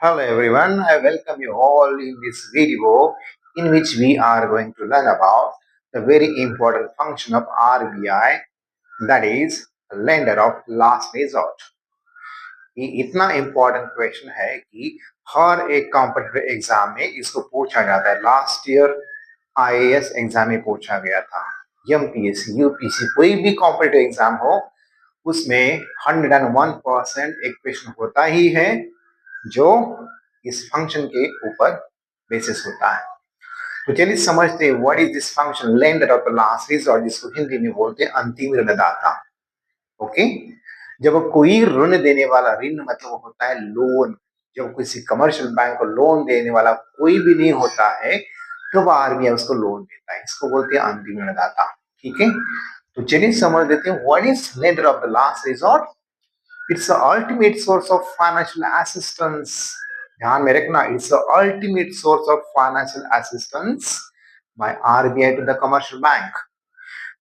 Hello everyone, I welcome you all in this video in which we are going to learn about the very important function of RBI, that is lender of last resort. ये इतना important question है कि हर एक competitive exam में इसको पूछा जाता है। लास्ट ईयर आईएएस एग्जाम में पूछा गया था, एमपीएससी यूपीसी कोई भी कॉम्पिटिटिव एग्जाम हो उसमें 101% एक क्वेश्चन होता ही है जो इस फंक्शन के ऊपर बेसिस होता है। तो चलिए समझते हैं what is this function lender of the last resort, जिसको हिंदी में बोलते हैं अंतिम ऋणदाता। ओके, जब कोई ऋण देने वाला, ऋण मतलब होता है लोन, जब किसी कमर्शियल बैंक को लोन देने वाला कोई भी नहीं होता है तो वह आरबीआई उसको लोन देता है, इसको बोलते हैं अंतिम ऋणदाता। ठीक है, तो चलिए समझ लेते हैं what is lender of the last resort. It's the ultimate source of financial assistance. ध्यान में रखना, it's the ultimate source of financial assistance by RBI to the commercial bank.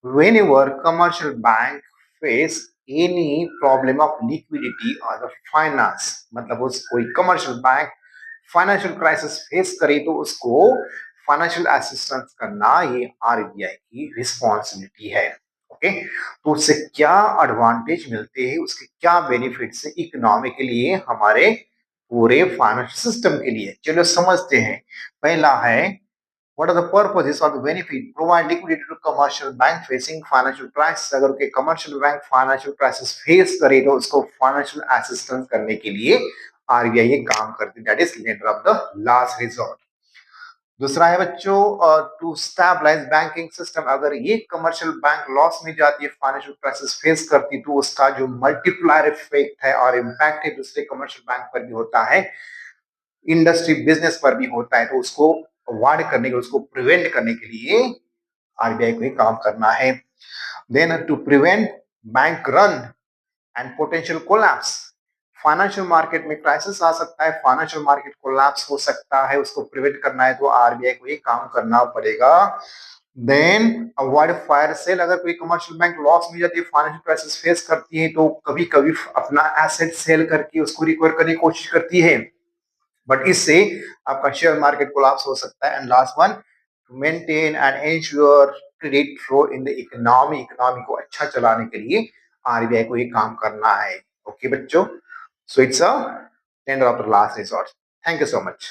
Whenever commercial bank face any problem of liquidity or the finance, मतलब उस कोई commercial bank financial crisis face करे तो उसको financial assistance करना ये RBI की responsibility है। ओके, तो उससे क्या एडवांटेज मिलते हैं, उसके क्या बेनिफिट्स है इकोनॉमी के लिए, हमारे पूरे फाइनेंशियल सिस्टम के लिए, चलो समझते हैं। पहला है what are the purposes or the benefit, provide liquidity to commercial bank facing financial crisis। अगर के commercial bank financial crisis face करे तो उसको फाइनेंशियल असिस्टेंस करने के लिए आरबीआई ये काम करती है, that is lender of the last resort. दूसरा है बच्चों टू स्टेबलाइज बैंकिंग सिस्टम। अगर ये कमर्शियल बैंक लॉस में जाती है, फाइनेंशियल क्राइसिस फेस करती, तो उसका जो मल्टीप्लायर इफेक्ट है और इम्पैक्ट है दूसरे कमर्शियल बैंक पर भी होता है, इंडस्ट्री बिजनेस पर भी होता है, तो उसको अवॉइड करने के, उसको प्रिवेंट करने के लिए आरबीआई को काम करना है। Then to prevent bank run and potential collapse. Financial market में क्राइसिस आ सकता है, फाइनेंशियल मार्केट कोलैप्स हो सकता है, उसको प्रिवेंट करना है तो आरबीआई को ये काम करना पड़ेगा। Then avoid fire sale. अगर कोई कमर्शियल बैंक लॉस में जाती है, फाइनेंशियल क्राइसिस फेस करती है, तो कभी कभी अपना एसेट सेल करके उसको रिकवर करने की कोशिश करती है, बट इससे आपका शेयर मार्केट कोलैप्स हो सकता है। And last one, to maintain and ensure credit flow in the economy. Economy को अच्छा चलाने के लिए आरबीआई को ये काम करना है। ओके बच्चों, so it's a tender of the last resort. Thank you so much.